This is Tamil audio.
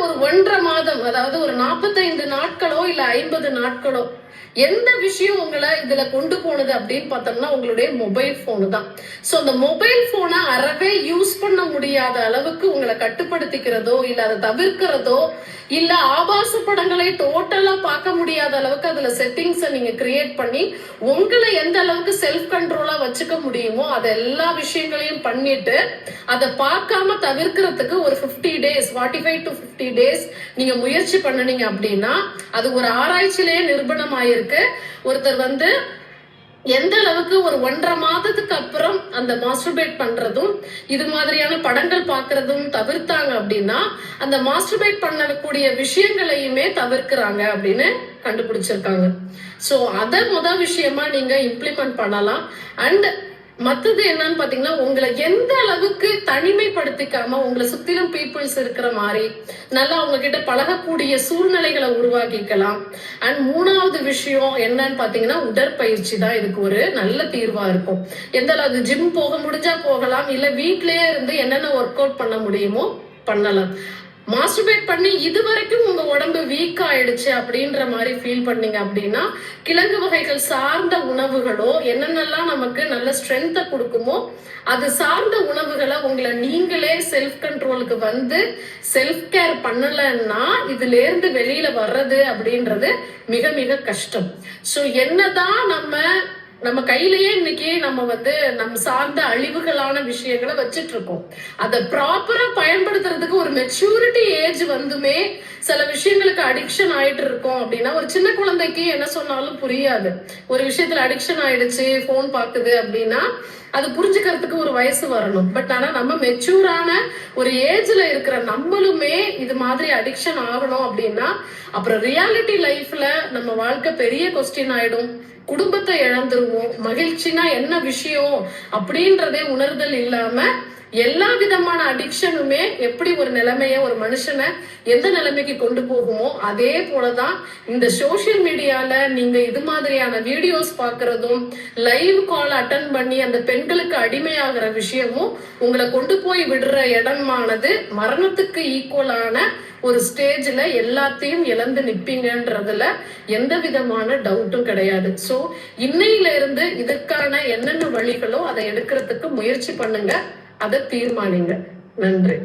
ஒரு 1.5 மாதம், அதாவது ஒரு 45 நாட்களோ இல்ல 50 நாட்களோ எந்த விஷயம் உங்களை இதுல கொண்டு போனது அப்படின்னு பார்த்தோம்னா உங்களுடைய மொபைல் போனு தான். சோ அந்த மொபைல் போனை அறவே யூஸ் பண்ண முடியாத அளவுக்கு உங்களை கட்டுப்படுத்திக்கிறதோ இல்ல அதை தவிர்க்கிறதோ இல்ல ஆபாச படங்களை டோட்டலா பார்க்க முடியாத அளவுக்கு அதுல செட்டிங்ஸை நீங்க கிரியேட் பண்ணி உங்களை எந்த அளவுக்கு செல்ஃப் கண்ட்ரோலா வச்சுக்க முடியுமோ அது எல்லா விஷயங்களையும் பண்ணிட்டு அதை பார்க்காம தவிர்க்கிறதுக்கு ஒரு 50 days 45 to 50 days நீங்க முயற்சி பண்ணனீங்க அப்படின்னா அது ஒரு ஆராய்ச்சியிலேயே நிரூபணம் ஆயிருக்கு. ஒருத்தர் எந்த அளவுக்கு ஒரு 1.5 மாதத்துக்கு அப்புறம் அந்த மாஸ்டர்பேட் பண்றதும் இது மாதிரியான படங்கள் பாக்குறதும் தவிர்த்தாங்க அப்படின்னா அந்த மாஸ்டர்பேட் பண்ணக்கூடிய விஷயங்களையுமே தவிர்க்கிறாங்க அப்படின்னு கண்டுபிடிச்சிருக்காங்க. சோ அத முதல் விஷயமா நீங்க இம்ப்ளிமெண்ட் பண்ணலாம். அண்ட் மத்தது என்னன்னு பாத்தீங்கன்னா உங்களை எந்த அளவுக்கு தனிமைப்படுத்திக்காம உங்களை சுத்திலும் பீப்புள்ஸ் இருக்கிற மாதிரி நல்லா அவங்க கிட்ட பழகக்கூடிய சூழ்நிலைகளை உருவாக்கிக்கலாம். அண்ட் 3வது விஷயம் என்னன்னு பாத்தீங்கன்னா உடற்பயிற்சி தான் இதுக்கு ஒரு நல்ல தீர்வா இருக்கும். எந்த அளவுக்கு ஜிம் போக முடிஞ்சா போகலாம், இல்ல வீட்லயே இருந்து என்னென்ன ஒர்க் அவுட் பண்ண முடியுமோ பண்ணலாம். மாஸ்டர்பேட் பண்ணி இதுவரைக்கும் உங்க உடம்பு வீக் ஆயிடுச்சு அப்படின்ற மாதிரி ஃபீல் பண்ணீங்க அப்படின்னா கிழங்கு வகைகள் சார்ந்த உணவுகளோ என்னென்னலாம் நமக்கு நல்ல ஸ்ட்ரென்த்தை கொடுக்குமோ அது சார்ந்த உணவுகளை உங்களை நீங்களே செல்ஃப் கண்ட்ரோலுக்கு செல்ஃப் கேர் பண்ணலன்னா இதுல இருந்து வெளியில வர்றது அப்படின்றது மிக மிக கஷ்டம். சோ என்னதான் நம்ம கையிலேயே இன்னைக்கு நம்ம சார்ந்த அழிவுகளான விஷயங்களை வச்சிட்டு இருக்கோம். அதை ப்ராப்பரா பயன்படுத்துறதுக்கு ஒரு மெச்சூரிட்டி ஏஜ் வந்துமே சில விஷயங்களுக்கு அடிக்ஷன் ஆயிட்டு இருக்கோம் அப்படின்னா ஒரு சின்ன குழந்தைக்கு என்ன சொன்னாலும் புரியாது. ஒரு விஷயத்துல அடிக்ஷன் ஆயிடுச்சு, போன் பாக்குது அப்படின்னா அது புரிஞ்சுக்கிறதுக்கு ஒரு வயசு வரணும். பட் ஆனா நம்ம மெச்சூரான ஒரு ஏஜ்ல இருக்கிற நம்மளுமே இது மாதிரி அடிக்ஷன் ஆகணும் அப்படின்னா அப்புறம் ரியாலிட்டி லைஃப்ல நம்ம வாழ்க்கை பெரிய கொஸ்டின் ஆயிடும். குடும்பத்தை இழந்துருவோம். மகிழ்ச்சினா என்ன விஷயம் அப்படின்றதே உணர்தல் இல்லாம எல்லா விதமான அடிக்ஷனுமே எப்படி ஒரு நிலைமைய ஒரு மனுஷனை எந்த நிலைமைக்கு கொண்டு போகுமோ அதே போலதான் இந்த சோசியல் மீடியால நீங்க இது மாதிரியான வீடியோஸ் பாக்குறதும் லைவ் கால் அட்டன் பண்ணி அந்த பெண்களுக்கு அடிமையாகிற விஷயமும் உங்களை கொண்டு போய் விடுற இடமானது மரணத்துக்கு ஈக்குவலான ஒரு ஸ்டேஜ்ல எல்லாத்தையும் இழந்து நிப்பீங்கன்றதுல எந்த விதமான டவுட்டும் கிடையாது. சோ இன்னையில இருந்து இதுக்கான என்னென்ன வழிகளோ அதை எடுக்கிறதுக்கு முயற்சி பண்ணுங்க, அதை தீர்மானிங்க. நன்றி.